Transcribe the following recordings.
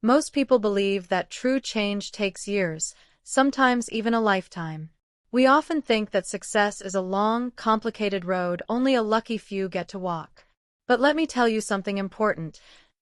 Most people believe that true change takes years, sometimes even a lifetime. We often think that success is a long, complicated road only a lucky few get to walk. But let me tell you something important.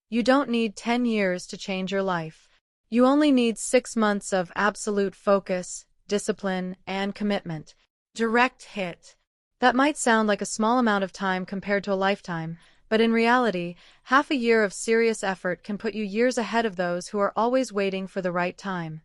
You don't need 10 years to change your life. You only need 6 months of absolute focus, discipline, and commitment. Direct hit. That might sound like a small amount of time compared to a lifetime, but in reality, half a year of serious effort can put you years ahead of those who are always waiting for the right time.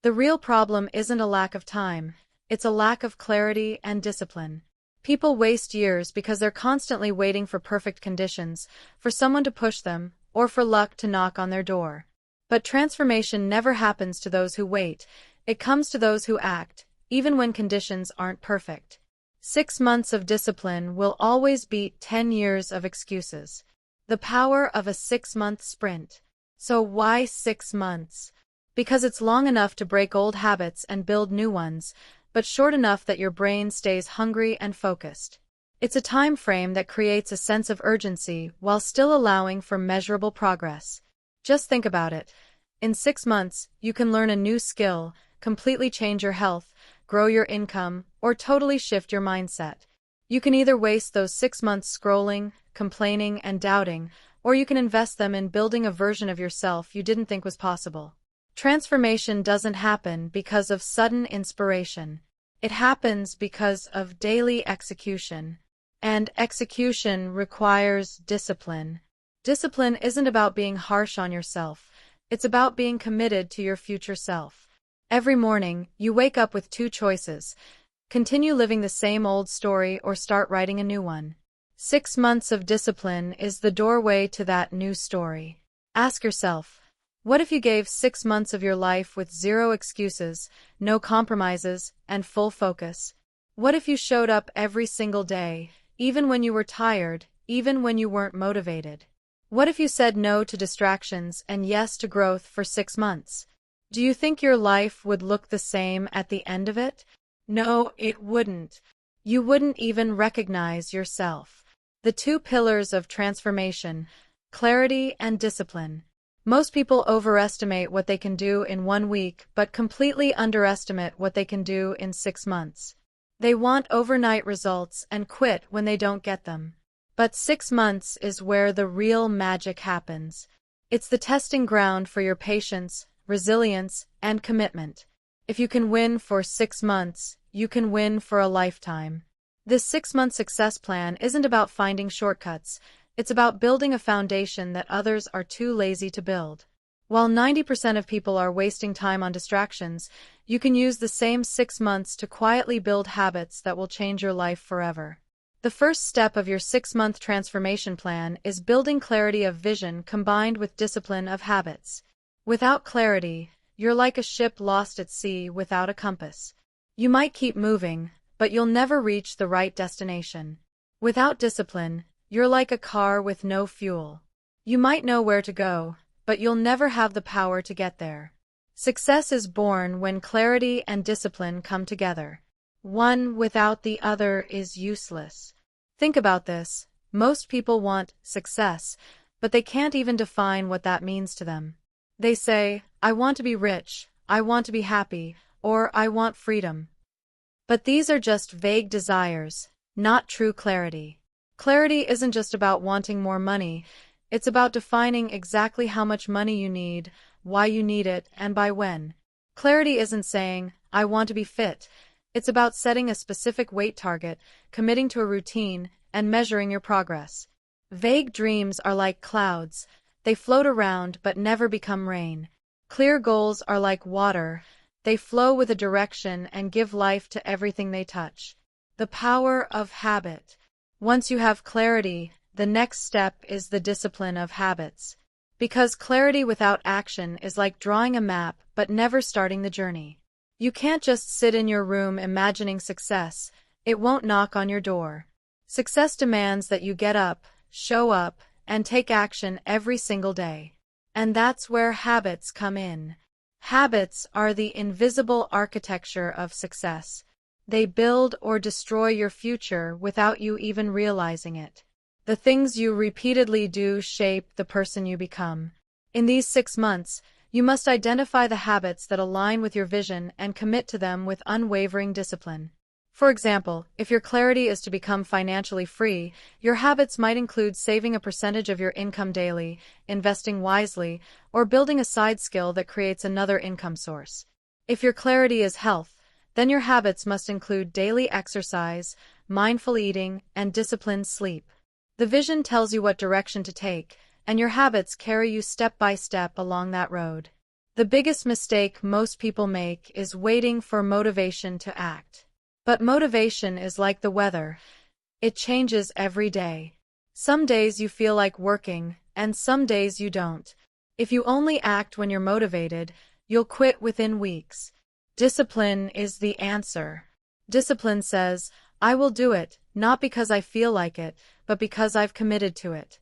The real problem isn't a lack of time, it's a lack of clarity and discipline. People waste years because they're constantly waiting for perfect conditions, for someone to push them, or for luck to knock on their door. But transformation never happens to those who wait, it comes to those who act, even when conditions aren't perfect. 6 months of discipline will always beat 10 years of excuses. The power of a 6-month sprint. So why 6 months? Because it's long enough to break old habits and build new ones, but short enough that your brain stays hungry and focused. It's a time frame that creates a sense of urgency while still allowing for measurable progress. Just think about it. In 6 months, you can learn a new skill, completely change your health, grow your income, or totally shift your mindset. You can either waste those 6 months scrolling, complaining, and doubting, or you can invest them in building a version of yourself you didn't think was possible. Transformation doesn't happen because of sudden inspiration. It happens because of daily execution. And execution requires discipline. Discipline isn't about being harsh on yourself. It's about being committed to your future self. Every morning, you wake up with 2 choices. Continue living the same old story or start writing a new one. 6 months of discipline is the doorway to that new story. Ask yourself, what if you gave 6 months of your life with 0 excuses, no compromises, and full focus? What if you showed up every single day, even when you were tired, even when you weren't motivated? What if you said no to distractions and yes to growth for 6 months? Do you think your life would look the same at the end of it? No, it wouldn't. You wouldn't even recognize yourself. The 2 pillars of transformation: clarity and discipline. Most people overestimate what they can do in 1 week but completely underestimate what they can do in 6 months. They want overnight results and quit when they don't get them. But 6 months is where the real magic happens. It's the testing ground for your patience, resilience, and commitment. If you can win for 6 months, you can win for a lifetime. This 6-month success plan isn't about finding shortcuts. It's about building a foundation that others are too lazy to build. While 90% of people are wasting time on distractions, you can use the same 6 months to quietly build habits that will change your life forever. The first step of your 6-month transformation plan is building clarity of vision combined with discipline of habits. Without clarity, you're like a ship lost at sea without a compass. You might keep moving, but you'll never reach the right destination. Without discipline, you're like a car with no fuel. You might know where to go, but you'll never have the power to get there. Success is born when clarity and discipline come together. One without the other is useless. Think about this. Most people want success, but they can't even define what that means to them. They say, I want to be rich, I want to be happy, or I want freedom. But these are just vague desires, not true clarity. Clarity isn't just about wanting more money, it's about defining exactly how much money you need, why you need it, and by when. Clarity isn't saying, I want to be fit. It's about setting a specific weight target, committing to a routine, and measuring your progress. Vague dreams are like clouds. They float around but never become rain. Clear goals are like water. They flow with a direction and give life to everything they touch. The power of habit. Once you have clarity, the next step is the discipline of habits. Because clarity without action is like drawing a map but never starting the journey. You can't just sit in your room imagining success. It won't knock on your door. Success demands that you get up, show up, and take action every single day. And that's where habits come in. Habits are the invisible architecture of success. They build or destroy your future without you even realizing it. The things you repeatedly do shape the person you become. In these 6 months, you must identify the habits that align with your vision and commit to them with unwavering discipline. For example, if your clarity is to become financially free, your habits might include saving a percentage of your income daily, investing wisely, or building a side skill that creates another income source. If your clarity is health, then your habits must include daily exercise, mindful eating, and disciplined sleep. The vision tells you what direction to take, and your habits carry you step by step along that road. The biggest mistake most people make is waiting for motivation to act. But motivation is like the weather. It changes every day. Some days you feel like working, and some days you don't. If you only act when you're motivated, you'll quit within weeks. Discipline is the answer. Discipline says, I will do it, not because I feel like it, but because I've committed to it.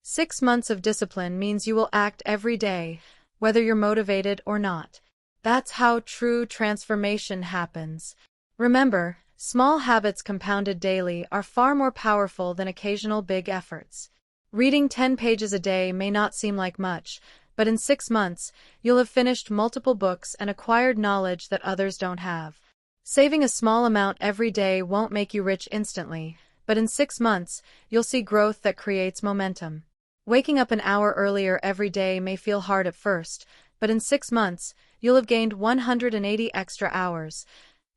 6 months of discipline means you will act every day, whether you're motivated or not. That's how true transformation happens. Remember, small habits compounded daily are far more powerful than occasional big efforts. Reading 10 pages a day may not seem like much, but in 6 months, you'll have finished multiple books and acquired knowledge that others don't have. Saving a small amount every day won't make you rich instantly, but in 6 months, you'll see growth that creates momentum. Waking up an hour earlier every day may feel hard at first, but in 6 months, you'll have gained 180 extra hours,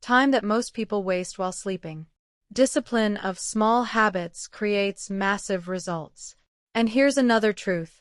time that most people waste while sleeping. Discipline of small habits creates massive results. And here's another truth.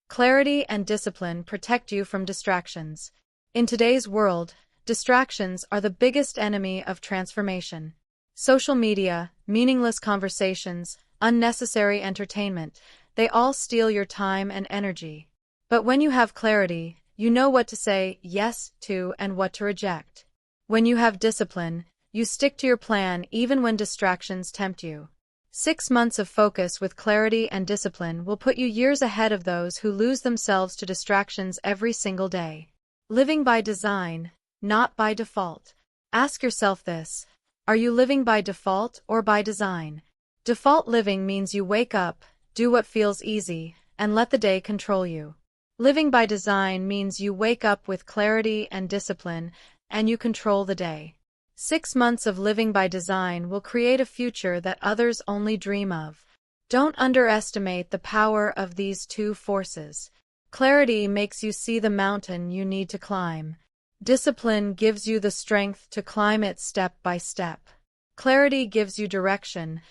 Clarity and discipline protect you from distractions. In today's world, distractions are the biggest enemy of transformation. Social media, meaningless conversations, unnecessary entertainment, they all steal your time and energy. But when you have clarity, you know what to say yes to and what to reject. When you have discipline, you stick to your plan even when distractions tempt you. 6 months of focus with clarity and discipline will put you years ahead of those who lose themselves to distractions every single day. Living by design, not by default. Ask yourself this: are you living by default or by design? Default living means you wake up, do what feels easy, and let the day control you. Living by design means you wake up with clarity and discipline, and you control the day. 6 months of living by design will create a future that others only dream of. Don't underestimate the power of these two forces. Clarity makes you see the mountain you need to climb. Discipline gives you the strength to climb it step by step. Clarity gives you direction.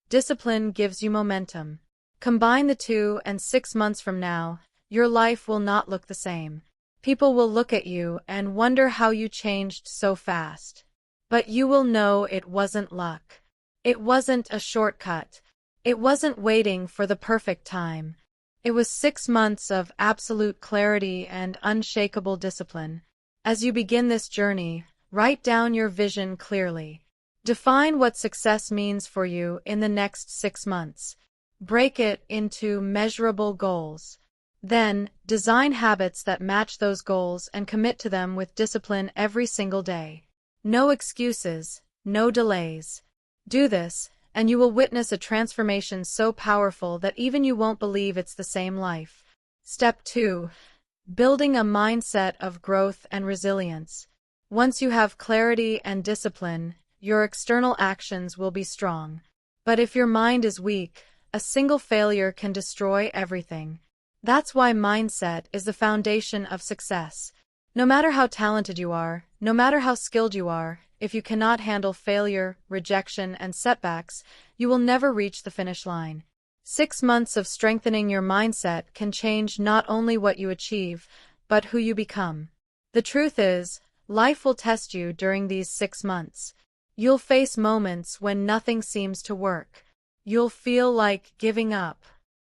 Discipline gives you momentum. Combine the two, and 6 months from now, your life will not look the same. People will look at you and wonder how you changed so fast. But you will know it wasn't luck. It wasn't a shortcut. It wasn't waiting for the perfect time. It was 6 months of absolute clarity and unshakable discipline. As you begin this journey, write down your vision clearly. Define what success means for you in the next 6 months. Break it into measurable goals. Then, design habits that match those goals and commit to them with discipline every single day. No excuses, no delays. Do this, and you will witness a transformation so powerful that even you won't believe it's the same life. Step 2. Building a mindset of growth and resilience. Once you have clarity and discipline, your external actions will be strong. But if your mind is weak, a single failure can destroy everything. That's why mindset is the foundation of success. No matter how talented you are, no matter how skilled you are, if you cannot handle failure, rejection, and setbacks, you will never reach the finish line. 6 months of strengthening your mindset can change not only what you achieve, but who you become. The truth is, life will test you during these 6 months. You'll face moments when nothing seems to work. You'll feel like giving up.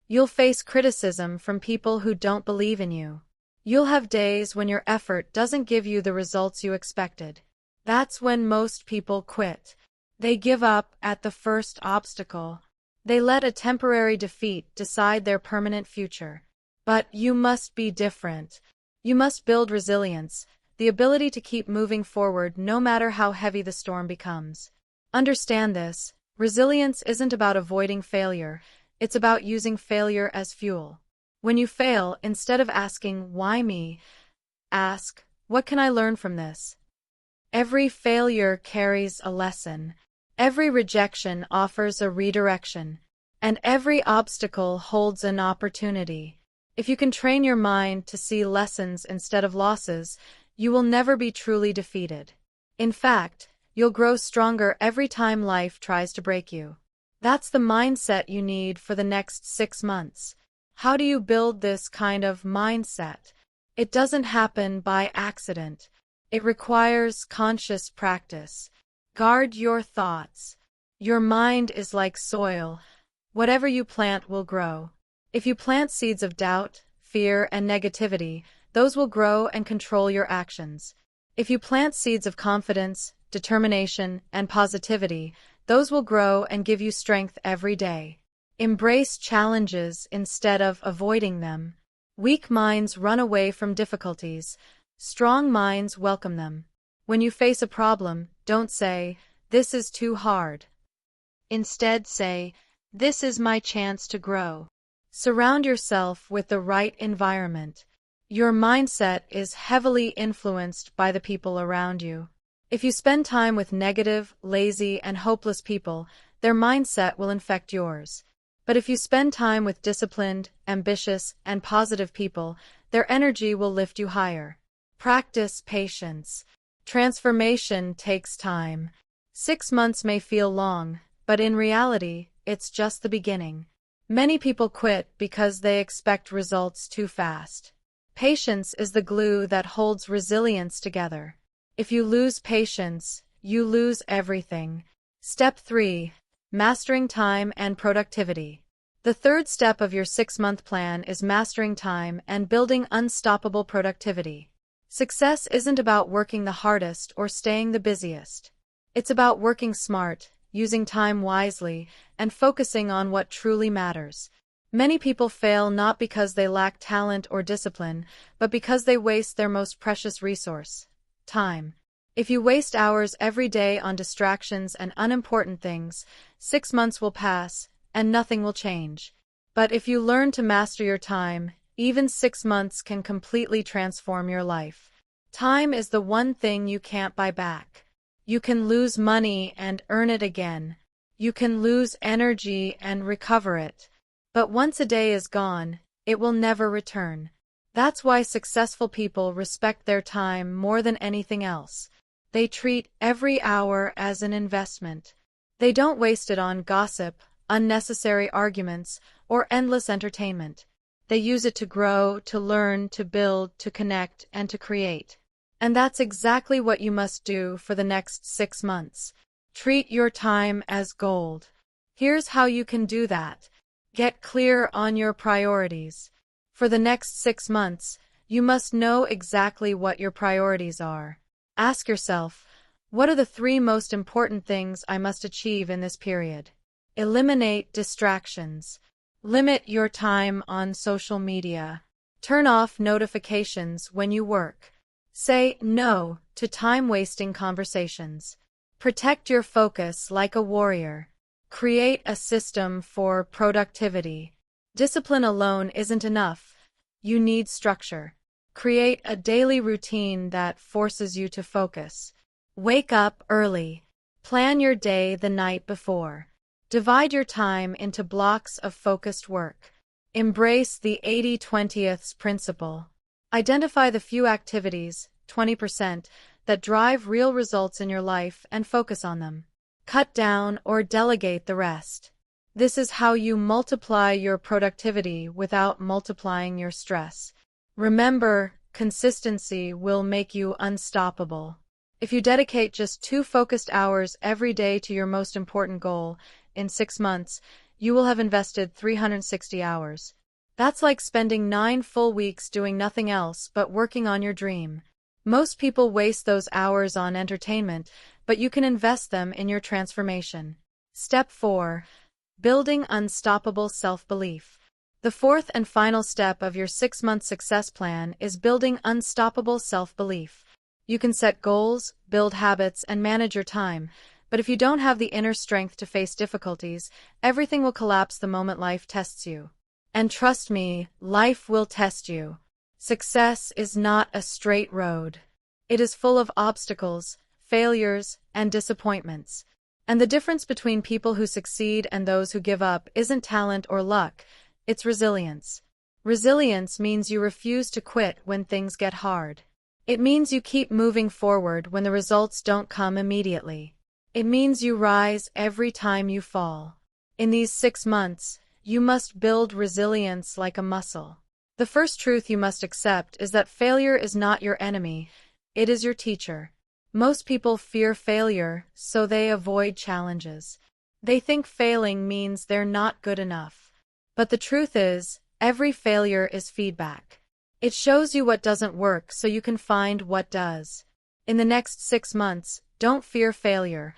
You'll face criticism from people who don't believe in you. You'll have days when your effort doesn't give you the results you expected. That's when most people quit. They give up at the first obstacle. They let a temporary defeat decide their permanent future. But you must be different. You must build resilience, the ability to keep moving forward no matter how heavy the storm becomes. Understand this: resilience isn't about avoiding failure, it's about using failure as fuel. When you fail, instead of asking, "Why me?" ask, "What can I learn from this?" Every failure carries a lesson. Every rejection offers a redirection. And every obstacle holds an opportunity. If you can train your mind to see lessons instead of losses, you will never be truly defeated. In fact, you'll grow stronger every time life tries to break you. That's the mindset you need for the next 6 months. How do you build this kind of mindset? It doesn't happen by accident. It requires conscious practice. Guard your thoughts. Your mind is like soil. Whatever you plant will grow. If you plant seeds of doubt, fear, and negativity, those will grow and control your actions. If you plant seeds of confidence, determination, and positivity, those will grow and give you strength every day. Embrace challenges instead of avoiding them. Weak minds run away from difficulties. Strong minds welcome them. When you face a problem, don't say, "This is too hard." Instead say, "This is my chance to grow." Surround yourself with the right environment. Your mindset is heavily influenced by the people around you. If you spend time with negative, lazy, and hopeless people, their mindset will infect yours. But if you spend time with disciplined, ambitious, and positive people, their energy will lift you higher. Practice patience. Transformation takes time. 6 months may feel long, but in reality, it's just the beginning. Many people quit because they expect results too fast. Patience is the glue that holds resilience together. If you lose patience, you lose everything. Step 3. Mastering time and productivity. The third step of your 6-month plan is mastering time and building unstoppable productivity. Success isn't about working the hardest or staying the busiest. It's about working smart, using time wisely, and focusing on what truly matters. Many people fail not because they lack talent or discipline, but because they waste their most precious resource, time. If you waste hours every day on distractions and unimportant things, 6 months will pass, and nothing will change. But if you learn to master your time, even 6 months can completely transform your life. Time is the one thing you can't buy back. You can lose money and earn it again. You can lose energy and recover it. But once a day is gone, it will never return. That's why successful people respect their time more than anything else. They treat every hour as an investment. They don't waste it on gossip, unnecessary arguments, or endless entertainment. They use it to grow, to learn, to build, to connect, and to create. And that's exactly what you must do for the next 6 months. Treat your time as gold. Here's how you can do that. Get clear on your priorities. For the next 6 months, you must know exactly what your priorities are. Ask yourself, what are the 3 most important things I must achieve in this period? Eliminate distractions. Limit your time on social media. Turn off notifications when you work. Say no to time-wasting conversations. Protect your focus like a warrior. Create a system for productivity. Discipline alone isn't enough. You need structure. Create a daily routine that forces you to focus. Wake up early. Plan your day the night before. Divide your time into blocks of focused work. Embrace the 80-20th principle. Identify the few activities, 20%, that drive real results in your life and focus on them. Cut down or delegate the rest. This is how you multiply your productivity without multiplying your stress. Remember, consistency will make you unstoppable. If you dedicate just 2 focused hours every day to your most important goal, in 6 months, you will have invested 360 hours. That's like spending 9 full weeks doing nothing else but working on your dream. Most people waste those hours on entertainment, but you can invest them in your transformation. Step 4. Building unstoppable self-belief. The fourth and final step of your 6-month success plan is building unstoppable self-belief. You can set goals, build habits, and manage your time, but if you don't have the inner strength to face difficulties, everything will collapse the moment life tests you. And trust me, life will test you. Success is not a straight road. It is full of obstacles, failures, and disappointments. And the difference between people who succeed and those who give up isn't talent or luck, it's resilience. Resilience means you refuse to quit when things get hard. It means you keep moving forward when the results don't come immediately. It means you rise every time you fall. In these 6 months, you must build resilience like a muscle. The first truth you must accept is that failure is not your enemy, it is your teacher. Most people fear failure, so they avoid challenges. They think failing means they're not good enough. But the truth is, every failure is feedback. It shows you what doesn't work so you can find what does. In the next 6 months, don't fear failure.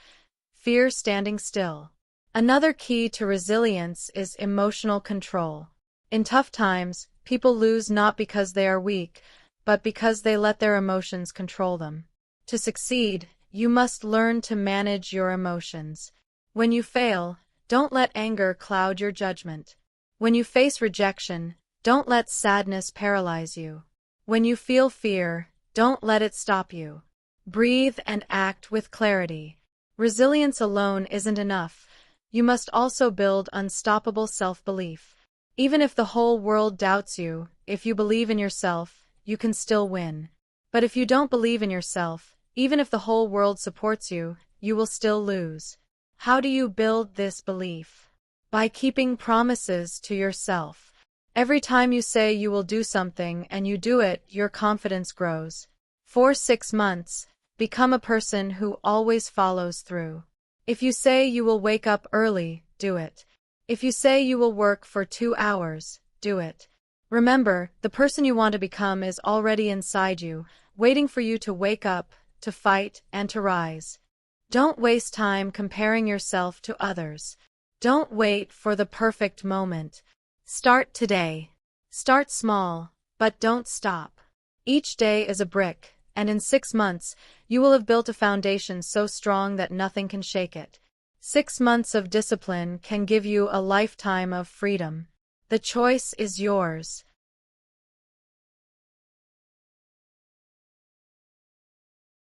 Fear standing still. Another key to resilience is emotional control. In tough times, people lose not because they are weak, but because they let their emotions control them. To succeed, you must learn to manage your emotions. When you fail, don't let anger cloud your judgment. When you face rejection, don't let sadness paralyze you. When you feel fear, don't let it stop you. Breathe and act with clarity. Resilience alone isn't enough. You must also build unstoppable self-belief. Even if the whole world doubts you, if you believe in yourself, you can still win. But if you don't believe in yourself, even if the whole world supports you, you will still lose. How do you build this belief? By keeping promises to yourself. Every time you say you will do something and you do it, your confidence grows. For 6 months, become a person who always follows through. If you say you will wake up early, do it. If you say you will work for 2 hours, do it. Remember, the person you want to become is already inside you, waiting for you to wake up, to fight, and to rise. Don't waste time comparing yourself to others. Don't wait for the perfect moment. Start today. Start small, but don't stop. Each day is a brick, and in 6 months, you will have built a foundation so strong that nothing can shake it. 6 months of discipline can give you a lifetime of freedom. The choice is yours.